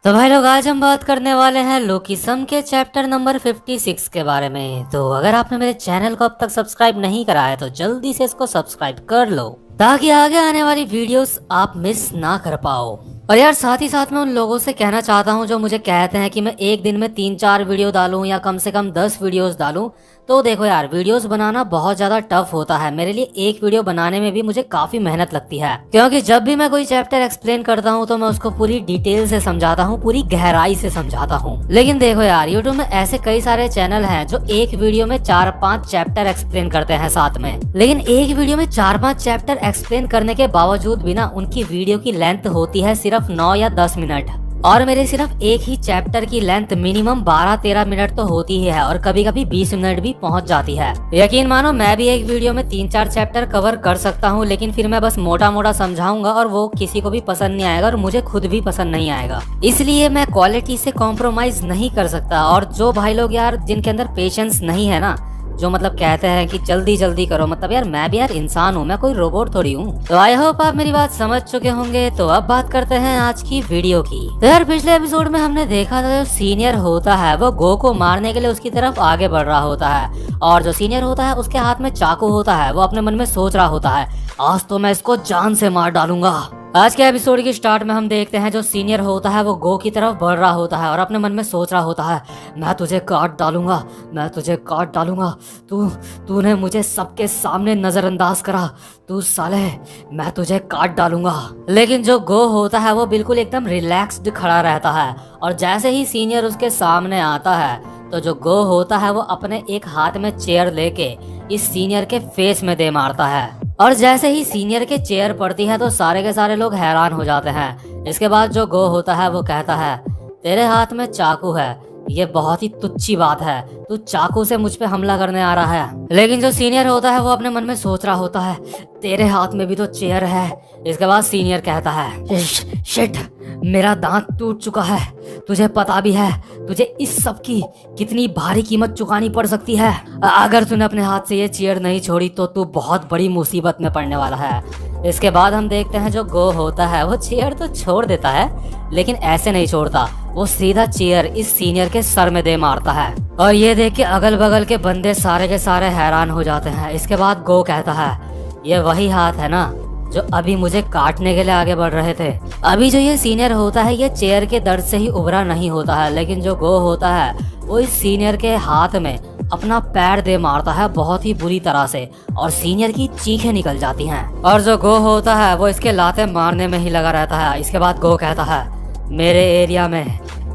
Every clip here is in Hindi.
तो भाई लोग आज हम बात करने वाले हैं लोकीसम के चैप्टर नंबर 56 के बारे में। तो अगर आपने मेरे चैनल को अब तक सब्सक्राइब नहीं करा है तो जल्दी से इसको सब्सक्राइब कर लो ताकि आगे आने वाली वीडियोस आप मिस ना कर पाओ। और यार साथ ही साथ मैं उन लोगों से कहना चाहता हूँ जो मुझे कहते हैं कि मैं एक दिन में 3-4 वीडियो डालूं या कम से कम 10 वीडियोस डालूं। तो देखो यार वीडियोस बनाना बहुत ज्यादा टफ होता है। मेरे लिए एक वीडियो बनाने में भी मुझे काफी मेहनत लगती है, क्योंकि जब भी मैं कोई चैप्टर एक्सप्लेन करता हूँ तो मैं उसको पूरी डिटेल से समझाता हूँ, पूरी गहराई से समझाता हूँ। लेकिन देखो यार यूट्यूब में ऐसे कई सारे चैनल हैं जो एक वीडियो में 4-5 चैप्टर एक्सप्लेन करते हैं साथ में। लेकिन एक वीडियो में 4-5 चैप्टर एक्सप्लेन करने के बावजूद भी ना उनकी वीडियो की लेंथ होती है सिर्फ 9 या 10 मिनट, और मेरे सिर्फ एक ही चैप्टर की लेंथ मिनिमम 12-13 मिनट तो होती ही है और कभी कभी 20 मिनट भी पहुंच जाती है। यकीन मानो मैं भी एक वीडियो में 3-4 चैप्टर कवर कर सकता हूं, लेकिन फिर मैं बस मोटा मोटा समझाऊंगा और वो किसी को भी पसंद नहीं आएगा और मुझे खुद भी पसंद नहीं आएगा। इसलिए मैं क्वालिटी से कॉम्प्रोमाइज नहीं कर सकता। और जो भाई लोग यार जिनके अंदर पेशेंस नहीं है ना, जो मतलब कहते हैं कि जल्दी जल्दी करो, मतलब यार मैं भी यार इंसान हूँ, मैं कोई रोबोट थोड़ी हूँ। तो आई होप आप मेरी बात समझ चुके होंगे। तो अब बात करते हैं आज की वीडियो की। तो यार पिछले एपिसोड में हमने देखा था जो सीनियर होता है वो गो को मारने के लिए उसकी तरफ आगे बढ़ रहा होता है, और जो सीनियर होता है उसके हाथ में चाकू होता है। वो अपने मन में सोच रहा होता है आज तो मैं इसको जान से मार डालूंगा। आज के एपिसोड की स्टार्ट में हम देखते हैं जो सीनियर होता है वो गो की तरफ बढ़ रहा होता है और अपने मन में सोच रहा होता है मैं तुझे काट डालूंगा, मैं तुझे काट डालूंगा। तूने मुझे सबके सामने नजरअंदाज करा, तू साले मैं तुझे काट डालूंगा। लेकिन जो गो होता है वो बिल्कुल एकदम रिलैक्स्ड खड़ा रहता है, और जैसे ही सीनियर उसके सामने आता है तो जो गो होता है वो अपने एक हाथ में चेयर लेके इस सीनियर के फेस में दे मारता है। और जैसे ही सीनियर के चेयर पड़ती है तो सारे के सारे लोग हैरान हो जाते हैं। इसके बाद जो गो होता है वो कहता है तेरे हाथ में चाकू है, ये बहुत ही तुच्छी बात है, तू चाकू से मुझ पे हमला करने आ रहा है। लेकिन जो सीनियर होता है वो अपने मन में सोच रहा होता है तेरे हाथ में भी तो चेयर है। इसके बाद सीनियर कहता है शिट, मेरा दांत टूट चुका है, तुझे पता भी है तुझे इस सब की कितनी भारी कीमत चुकानी पड़ सकती है। अगर तूने अपने हाथ से ये चेयर नहीं छोड़ी तो तू बहुत बड़ी मुसीबत में पड़ने वाला है। इसके बाद हम देखते हैं जो गो होता है वो चेयर तो छोड़ देता है, लेकिन ऐसे नहीं छोड़ता, वो सीधा चेयर इस सीनियर के सर में दे मारता है। और ये देख के अगल बगल के बंदे सारे के सारे हैरान हो जाते हैं। इसके बाद गो कहता है ये वही हाथ है ना जो अभी मुझे काटने के लिए आगे बढ़ रहे थे। अभी जो ये सीनियर होता है ये चेयर के दर्द से ही उभरा नहीं होता है, लेकिन जो गो होता है वो इस सीनियर के हाथ में अपना पैर दे मारता है बहुत ही बुरी तरह से, और सीनियर की चीखें निकल जाती हैं। और जो गो होता है वो इसके लाते मारने में ही लगा रहता है। इसके बाद गो कहता है मेरे एरिया में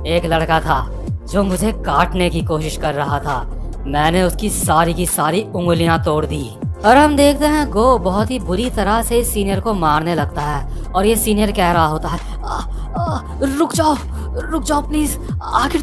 एक लड़का था जो मुझे काटने की कोशिश कर रहा था, मैंने उसकी सारी की सारी उंगलियां तोड़ दी। और हम देखते हैं गो बहुत ही बुरी तरह से सीनियर को मारने लगता है, और ये सीनियर कह रहा होता है रुक जाओ प्लीज, आखिर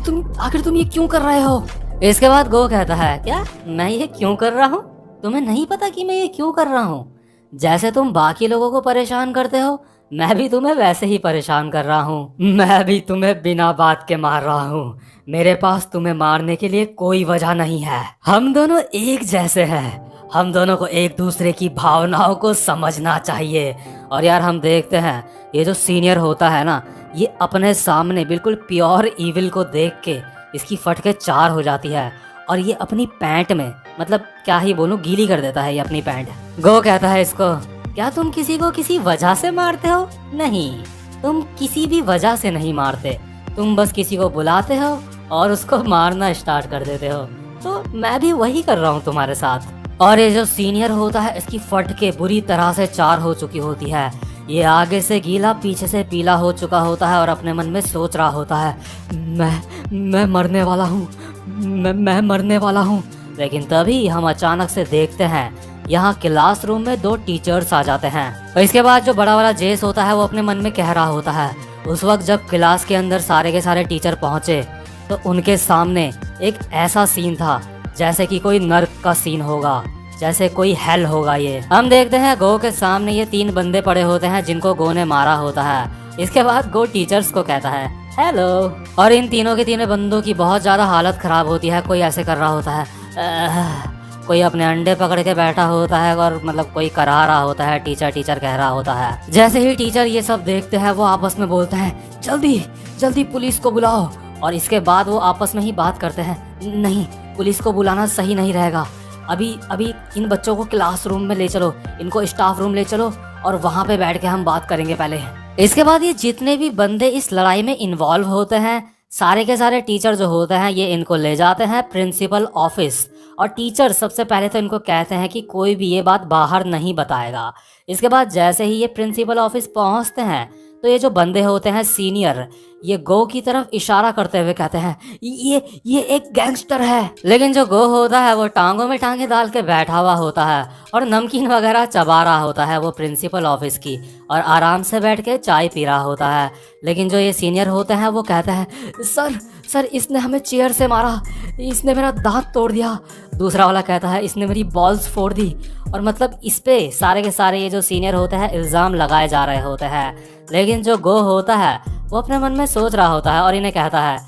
तुम ये क्यों कर रहे हो। इसके बाद गो कहता है क्या मैं ये क्यों कर रहा हूँ, तुम्हें नहीं पता कि मैं ये क्यों कर रहा हूँ? जैसे तुम बाकी लोगों को परेशान करते हो मैं भी तुम्हें वैसे ही परेशान कर रहा हूँ। मैं भी तुम्हें बिना बात के मार रहा हूँ, मेरे पास तुम्हें मारने के लिए कोई वजह नहीं है। हम दोनों एक जैसे हैं, हम दोनों को एक दूसरे की भावनाओं को समझना चाहिए। और यार हम देखते हैं ये जो सीनियर होता है ना, ये अपने सामने बिल्कुल प्योर इविल को देख के इसकी फटके चार हो जाती है, और ये अपनी पैंट में मतलब क्या ही बोलूं गीली कर देता है ये अपनी पैंट। गो कहता है इसको क्या तुम किसी को किसी वजह से मारते हो? नहीं, तुम किसी भी वजह से नहीं मारते, तुम बस किसी को बुलाते हो और उसको मारना स्टार्ट कर देते हो। तो मैं भी वही कर रहा हूँ तुम्हारे साथ। और ये जो सीनियर होता है इसकी फटके बुरी तरह से चार हो चुकी होती है, ये आगे से गीला पीछे से पीला हो चुका होता है और अपने मन में सोच रहा होता है मैं मरने वाला हूँ, मैं मरने वाला हूँ। लेकिन तभी हम अचानक से देखते हैं यहाँ क्लासरूम में 2 टीचर्स आ जाते हैं। और इसके बाद जो बड़ा वाला जेस होता है वो अपने मन में कह रहा होता है उस वक्त जब क्लास के अंदर सारे के सारे टीचर पहुंचे तो उनके सामने एक ऐसा सीन था जैसे कि कोई नर्क का सीन होगा, जैसे कोई हेल होगा। ये हम देखते हैं गो के सामने ये 3 बंदे पड़े होते हैं जिनको गो ने मारा होता है। इसके बाद गो टीचर्स को कहता है हेलो, और इन तीनों के तीनों बंदों की बहुत ज्यादा हालत खराब होती है। कोई ऐसे कर रहा होता है कोई अपने अंडे पकड़ के बैठा होता है, और मतलब कोई करा रहा होता है, टीचर कह रहा होता है। जैसे ही टीचर ये सब देखते हैं वो आपस में बोलते हैं जल्दी पुलिस को बुलाओ। और इसके बाद वो आपस में ही बात करते हैं, नहीं पुलिस को बुलाना सही नहीं रहेगा, अभी अभी इन बच्चों को क्लासरूम में ले चलो, इनको स्टाफ रूम ले चलो और वहाँ पे बैठ के हम बात करेंगे पहले। इसके बाद ये जितने भी बंदे इस लड़ाई में इन्वॉल्व होते हैं, सारे के सारे टीचर जो होते हैं, ये इनको ले जाते हैं प्रिंसिपल ऑफिस। और टीचर सबसे पहले तो इनको कहते हैं कि कोई भी ये बात बाहर नहीं बताएगा। इसके बाद जैसे ही ये प्रिंसिपल ऑफिस पहुंचते हैं तो ये जो बंदे होते हैं सीनियर, ये गो की तरफ इशारा करते हुए कहते हैं ये एक गैंगस्टर है। लेकिन जो गो होता है वो टांगों में टांगे डाल के बैठा हुआ होता है और नमकीन वगैरह चबा रहा होता है वो प्रिंसिपल ऑफिस की, और आराम से बैठ के चाय पी रहा होता है। लेकिन जो ये सीनियर होते हैं वो कहते हैं सर इसने हमें चेयर से मारा, इसने मेरा दांत तोड़ दिया। दूसरा वाला कहता है इसने मेरी बॉल्स फोड़ दी। और मतलब इस पे सारे के सारे ये जो सीनियर होते हैं इल्ज़ाम लगाए जा रहे होते हैं। लेकिन जो गो होता है वो अपने मन में सोच रहा होता है और इन्हें कहता है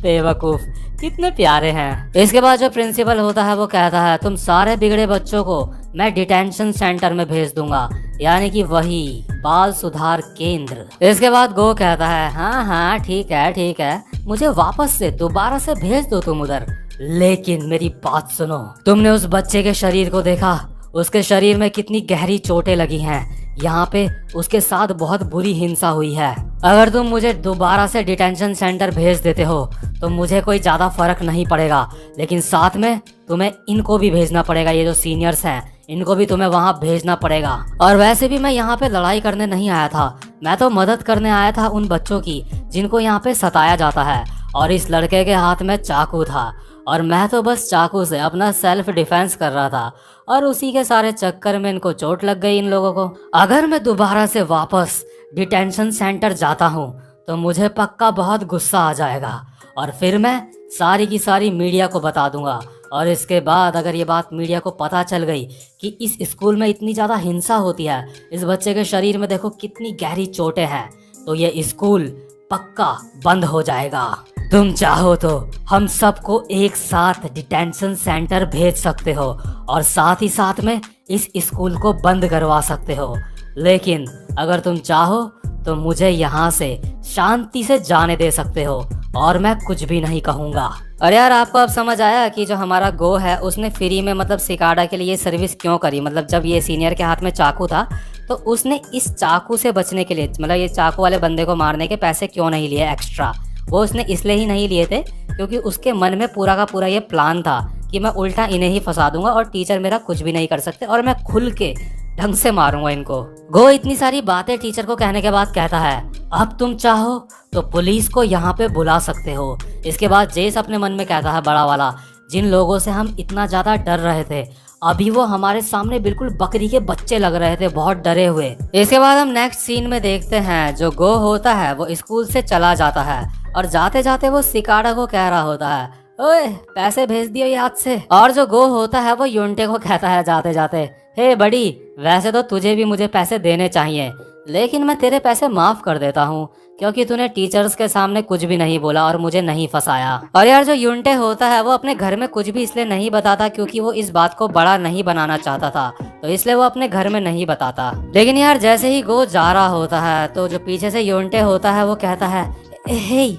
बेवकूफ़ कितने प्यारे हैं। इसके बाद जो प्रिंसिपल होता है वो कहता है तुम सारे बिगड़े बच्चों को मैं डिटेंशन सेंटर में भेज दूंगा, यानी कि वही बाल सुधार केंद्र। इसके बाद गो कहता है हाँ ठीक है, मुझे वापस से दोबारा से भेज दो तुम उधर। लेकिन मेरी बात सुनो, तुमने उस बच्चे के शरीर को देखा, उसके शरीर में कितनी गहरी चोटें लगी हैं, यहाँ पे उसके साथ बहुत बुरी हिंसा हुई है। अगर तुम मुझे दोबारा से डिटेंशन सेंटर भेज देते हो तो मुझे कोई ज़्यादा फर्क नहीं पड़ेगा, लेकिन साथ में तुम्हें इनको भी भेजना पड़ेगा, ये जो सीनियर्स हैं इनको भी तुम्हें वहाँ भेजना पड़ेगा। और वैसे भी मैं यहाँ पे लड़ाई करने नहीं आया था, मैं तो मदद करने आया था उन बच्चों की जिनको यहाँ पे सताया जाता है। और इस लड़के के हाथ में चाकू था और मैं तो बस चाकू से अपना सेल्फ डिफेंस कर रहा था, और उसी के सारे चक्कर में इनको चोट लग गई इन लोगों को। अगर मैं दोबारा से वापस डिटेंशन सेंटर जाता हूँ तो मुझे पक्का बहुत गुस्सा आ जाएगा और फिर मैं सारी की सारी मीडिया को बता दूंगा। और इसके बाद अगर ये बात मीडिया को पता चल गई कि इस स्कूल में इतनी ज़्यादा हिंसा होती है, इस बच्चे के शरीर में देखो कितनी गहरी चोटें हैं, तो ये स्कूल पक्का बंद हो जाएगा। तुम चाहो तो हम सबको एक साथ डिटेंशन सेंटर भेज सकते हो और साथ ही साथ में इस स्कूल को बंद करवा सकते हो, लेकिन अगर तुम चाहो तो मुझे यहाँ से शांति से जाने दे सकते हो और मैं कुछ भी नहीं कहूँगा। और यार आपको अब समझ आया कि जो हमारा गो है उसने फ्री में मतलब सिकाडा के लिए सर्विस क्यों करी। मतलब जब ये सीनियर के हाथ में चाकू था तो उसने इस चाकू से बचने के लिए, मतलब ये चाकू वाले बंदे को मारने के पैसे क्यों नहीं लिए एक्स्ट्रा, वो उसने इसलिए ही नहीं लिए थे क्योंकि उसके मन में पूरा का पूरा ये प्लान था कि मैं उल्टा इन्हें ही फंसा दूंगा और टीचर मेरा कुछ भी नहीं कर सकते और मैं खुल के ढंग से मारूंगा इनको। गो इतनी सारी बातें टीचर को कहने के बाद कहता है अब तुम चाहो तो पुलिस को यहाँ पे बुला सकते हो। इसके बाद जेस अपने मन में कहता है बड़ा वाला, जिन लोगों से हम इतना ज्यादा डर रहे थे अभी वो हमारे सामने बिल्कुल बकरी के बच्चे लग रहे थे, बहुत डरे हुए। इसके बाद हम नेक्स्ट सीन में देखते हैं जो गो होता है वो स्कूल से चला जाता है और जाते जाते वो सिकाडा को कह रहा होता है ओए पैसे भेज दियो याद से। और जो गो होता है वो यूंटे को कहता है जाते जाते हे बड़ी, वैसे तो तुझे भी मुझे पैसे देने चाहिए, लेकिन मैं तेरे पैसे माफ कर देता हूँ क्योंकि तूने टीचर्स के सामने कुछ भी नहीं बोला और मुझे नहीं फंसाया। और यार जो यूंटे होता है वो अपने घर में कुछ भी इसलिए नहीं बताता क्योंकि वो इस बात को बड़ा नहीं बनाना चाहता था, तो इसलिए वो अपने घर में नहीं बताता। लेकिन यार जैसे ही गो जा रहा होता है तो जो पीछे से यूंटे होता है वो कहता है हे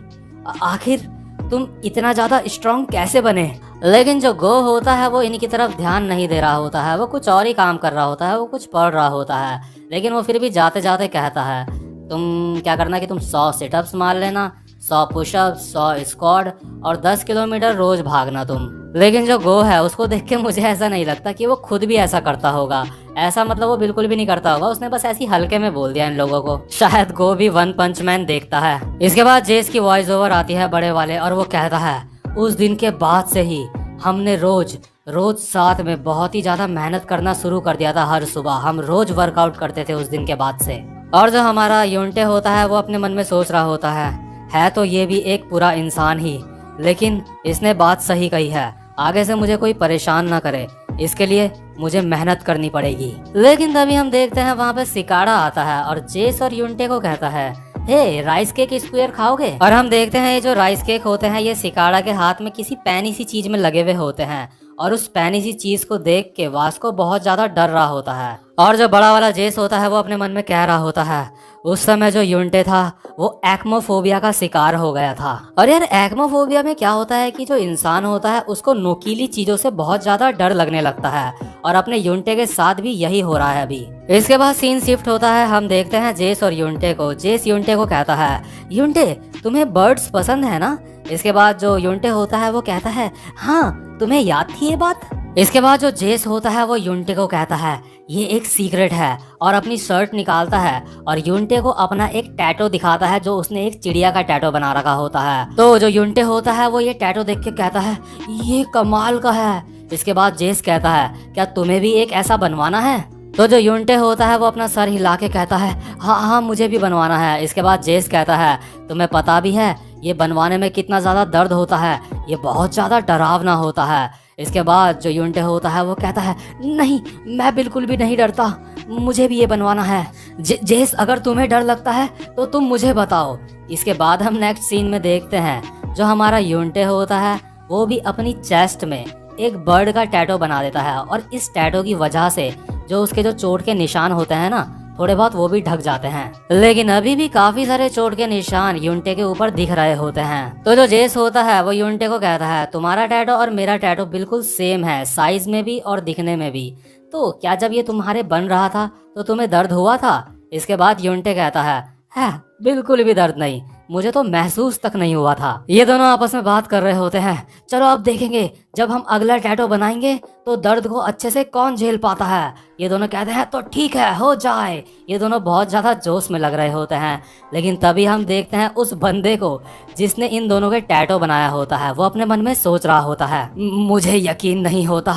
आखिर तुम इतना ज्यादा स्ट्रॉन्ग कैसे बने। लेकिन जो गो होता है वो इनकी तरफ ध्यान नहीं दे रहा होता है, वो कुछ और ही काम कर रहा होता है, वो कुछ पढ़ रहा होता है। लेकिन वो फिर भी जाते जाते कहता है तुम क्या करना कि तुम 100 सिटअप्स मार लेना, 100 पुशअप्स, 100 स्क्वाड और 10 किलोमीटर रोज भागना तुम। लेकिन जो गो है उसको देख के मुझे ऐसा नहीं लगता कि वो खुद भी ऐसा करता होगा, ऐसा मतलब वो बिल्कुल भी नहीं करता होगा, उसने बस ऐसी हल्के में बोल दिया इन लोगों को। शायद गो भी वन पंच मैन देखता है। इसके बाद जेस की वॉइस ओवर आती है बड़े वाले और वो कहता है उस दिन के बाद से ही हमने रोज साथ में बहुत ही ज्यादा मेहनत करना शुरू कर दिया था। हर सुबह हम रोज वर्कआउट करते थे उस दिन के बाद से। और जो हमारा यूंटे होता है वो अपने मन में सोच रहा होता है तो ये भी एक पूरा इंसान ही, लेकिन इसने बात सही कही है, आगे से मुझे कोई परेशान ना करे, इसके लिए मुझे मेहनत करनी पड़ेगी। लेकिन तभी हम देखते हैं वहाँ पे सिकाडा आता है और जेस और यूंटे को कहता है हे राइस केक स्क्वायर खाओगे। और हम देखते हैं ये जो राइस केक होते हैं ये सिकाडा के हाथ में किसी पैनी सी चीज में लगे हुए होते हैं और उस पैनी सी चीज को देख के वास्को बहुत ज्यादा डर रहा होता है और जो बड़ा वाला जेस होता है वो अपने मन में कह रहा होता है उस समय जो यूंटे था वो एक्मोफोबिया का शिकार हो गया था। और यार एक्मोफोबिया में क्या होता है कि जो इंसान होता है उसको नुकीली चीजों से बहुत ज्यादा डर लगने लगता है और अपने यूंटे के साथ भी यही हो रहा है अभी। इसके बाद सीन शिफ्ट होता है, हम देखते हैं जेस और यूंटे को। जेस यूंटे को कहता है यूंटे तुम्हें बर्ड्स पसंद है ना। इसके बाद जो यूंटे होता है वो कहता है हाँ तुम्हें याद थी ये बात। इसके बाद जो जेस होता है वो यूंटे को कहता है ये एक सीक्रेट है और अपनी शर्ट निकालता है और यूंटे को अपना एक टैटो दिखाता है जो उसने एक चिड़िया का टैटो बना रखा होता है। तो जो यूंटे होता है वो ये टैटो देख के कहता है ये कमाल का है। इसके बाद जेस कहता है क्या तुम्हें भी एक ऐसा बनवाना है। तो जो यूंटे होता है वो अपना सर हिला के कहता है हाँ हाँ मुझे भी बनवाना है। इसके बाद जेस कहता है तुम्हें पता भी है ये बनवाने में कितना ज्यादा दर्द होता है, ये बहुत ज्यादा डरावना होता है। इसके बाद जो यूंटे होता है वो कहता है नहीं मैं बिल्कुल भी नहीं डरता, मुझे भी ये बनवाना है। जेस अगर तुम्हें डर लगता है तो तुम मुझे बताओ। इसके बाद हम नेक्स्ट सीन में देखते हैं जो हमारा यूंटे होता है वो भी अपनी चेस्ट में एक बर्ड का टैटो बना देता है और इस टैटो की वजह से जो उसके जो चोट के निशान होते हैं ना थोड़े बहुत वो भी ढक जाते हैं, लेकिन अभी भी काफी सारे चोट के निशान यूंटे के ऊपर दिख रहे होते हैं। तो जो जेस होता है वो यूंटे को कहता है तुम्हारा टैटो और मेरा टैटो बिल्कुल सेम है, साइज में भी और दिखने में भी। तो क्या जब ये तुम्हारे बन रहा था तो तुम्हें दर्द हुआ था। इसके बाद यूंटे कहता है बिल्कुल भी दर्द नहीं, मुझे तो महसूस तक नहीं हुआ था। ये दोनों आपस में बात कर रहे होते हैं, चलो अब देखेंगे जब हम अगला टैटो बनाएंगे तो दर्द को अच्छे से कौन झेल पाता है। ये दोनों कहते हैं तो ठीक है हो जाए। ये दोनों बहुत ज्यादा जोश में लग रहे होते हैं, लेकिन तभी हम देखते हैं उस बंदे को जिसने इन दोनों के टैटो बनाया होता है वो अपने मन में सोच रहा होता है मुझे यकीन नहीं होता,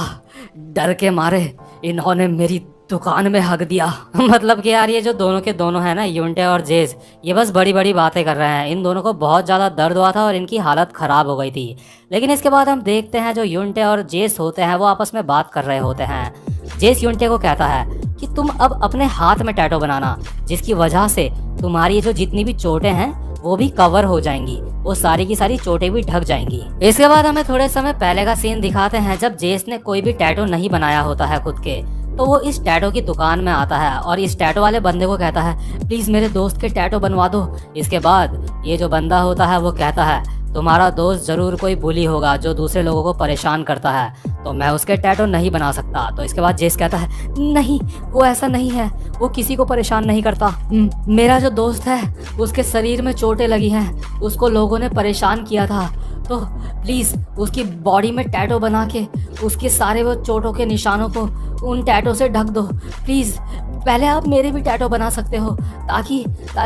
डर के मारे इन्होंने मेरी दुकान में हक दिया। मतलब कि यार ये जो दोनों के दोनों है ना यूंटे और जेस ये बस बड़ी बड़ी बातें कर रहे हैं। इन दोनों को बहुत ज़्यादा दर्द हुआ था और इनकी हालत ख़राब हो गई थी। लेकिन इसके बाद हम देखते हैं जो यूंटे और जेस होते हैं वो आपस में बात कर रहे होते हैं। जेस यूंटे को कहता है कि तुम अब अपने हाथ में टैटो बनाना जिसकी वजह से तुम्हारी जो जितनी भी चोटें हैं वो भी कवर हो जाएंगी, वो सारी की सारी चोटें भी ढक जाएंगी। इसके बाद हमें थोड़े समय पहले का सीन दिखाते हैं जब जेस ने कोई भी टैटो नहीं बनाया होता है खुद के, तो वो इस टैटो की दुकान में आता है और इस टैटो वाले बंदे को कहता है प्लीज मेरे दोस्त के टैटो बनवा दो। इसके बाद ये जो बंदा होता है वो कहता है तुम्हारा दोस्त जरूर कोई बुली होगा जो दूसरे लोगों को परेशान करता है, तो मैं उसके टैटो नहीं बना सकता। तो इसके बाद जेस कहता है नहीं वो ऐसा नहीं है, वो किसी को परेशान नहीं करता। मेरा जो दोस्त है उसके शरीर में चोटें लगी हैं, उसको लोगों ने परेशान किया था, तो प्लीज़ उसकी बॉडी में टैटो बना के उसके सारे वो चोटों के निशानों को उन टैटो से ढक दो प्लीज़। पहले आप मेरे भी टैटो बना सकते हो ताकि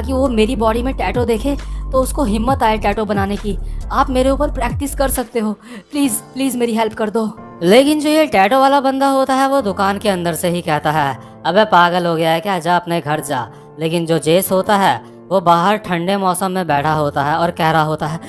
वो मेरी बॉडी में टैटो देखे तो उसको हिम्मत आए टैटो बनाने की। आप मेरे ऊपर प्रैक्टिस कर सकते हो, प्लीज़ प्लीज़ मेरी हेल्प कर दो। लेकिन जो ये टैटो वाला बंदा होता है वो दुकान के अंदर से ही कहता है अबे पागल हो गया है क्या, जा अपने घर जा। लेकिन जो जेस होता है वो बाहर ठंडे मौसम में बैठा होता है और कह रहा होता है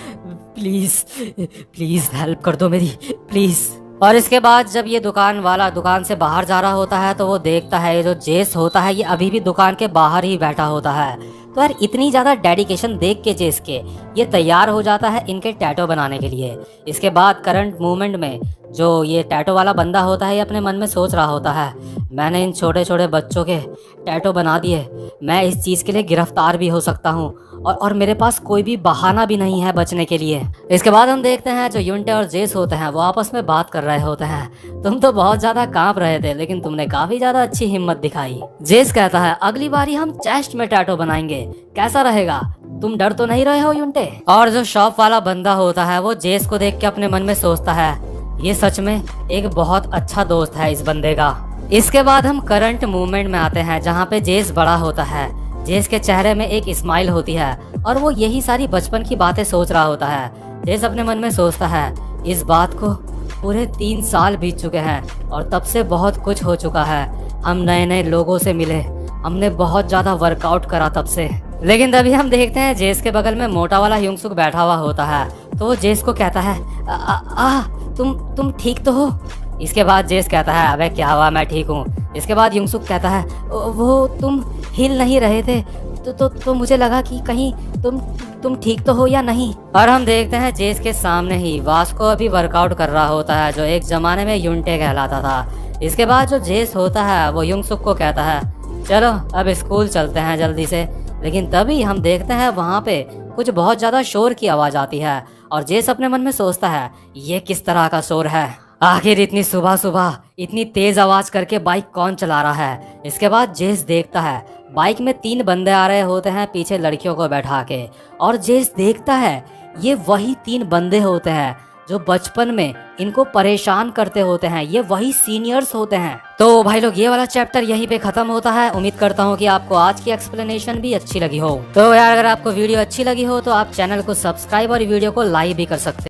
प्लीज़ प्लीज़ हेल्प कर दो मेरी प्लीज़। और इसके बाद जब ये दुकान वाला दुकान से बाहर जा रहा होता है तो वो देखता है ये जो जेस होता है ये अभी भी दुकान के बाहर ही बैठा होता है। तो यार इतनी ज़्यादा डेडिकेशन देख के जेस के ये तैयार हो जाता है इनके टैटो बनाने के लिए। इसके बाद करंट मूवमेंट में जो ये टैटो वाला बंदा होता है ये अपने मन में सोच रहा होता है मैंने इन छोटे छोटे बच्चों के टैटो बना दिए, मैं इस चीज़ के लिए गिरफ्तार भी हो सकता हूँ और मेरे पास कोई भी बहाना भी नहीं है बचने के लिए। इसके बाद हम देखते हैं जो यूंटे और जेस होते हैं वो आपस में बात कर रहे होते हैं तुम तो बहुत ज़्यादा कांप रहे थे लेकिन तुमने काफ़ी ज़्यादा अच्छी हिम्मत दिखाई। जेस कहता है अगली बारी हम चेस्ट में टैटो बनाएंगे, कैसा रहेगा, तुम डर तो नहीं रहे हो यूंटे। और जो शॉप वाला बंदा होता है वो जेस को देख के अपने मन में सोचता है ये सच में एक बहुत अच्छा दोस्त है इस बंदे का। इसके बाद हम करंट मूवमेंट में आते हैं जहाँ पे जेस बड़ा होता है। जेस के चेहरे में एक स्माइल होती है और वो यही सारी बचपन की बातें सोच रहा होता है। जेस अपने मन में सोचता है इस बात को पूरे 3 साल बीत चुके हैं और तब से बहुत कुछ हो चुका है, हम नए नए लोगों से मिले, हमने बहुत ज़्यादा वर्कआउट करा तब से। लेकिन तभी हम देखते हैं जेस के बगल में मोटा वाला युंगसुक बैठा हुआ होता है तो वो जेस को कहता है तुम ठीक तो हो। इसके बाद जेस कहता है अबे क्या हुआ, मैं ठीक हूँ। इसके बाद युंगसुक कहता है वो तुम हिल नहीं रहे थे तो मुझे लगा कि कहीं तुम ठीक तो हो या नहीं। और हम देखते हैं जेस के सामने ही वास्को अभी वर्कआउट कर रहा होता है जो एक जमाने में यूंटे कहलाता था। इसके बाद जो जेस होता है वो युंगसुक को कहता है चलो अब स्कूल चलते हैं जल्दी से। लेकिन तभी हम देखते हैं वहाँ पे कुछ बहुत ज्यादा शोर की आवाज आती है और जेस अपने मन में सोचता है ये किस तरह का शोर है, आखिर इतनी सुबह सुबह इतनी तेज आवाज करके बाइक कौन चला रहा है। इसके बाद जेस देखता है बाइक में 3 बंदे आ रहे होते हैं पीछे लड़कियों को बैठा के, और जेस देखता है ये वही 3 बंदे होते हैं जो बचपन में इनको परेशान करते होते हैं, ये वही सीनियर्स होते हैं। तो भाई लोग ये वाला चैप्टर यहीं पे खत्म होता है। उम्मीद करता हूँ कि आपको आज की एक्सप्लेनेशन भी अच्छी लगी हो। तो यार अगर आपको वीडियो अच्छी लगी हो तो आप चैनल को सब्सक्राइब और वीडियो को लाइक भी कर सकते हैं।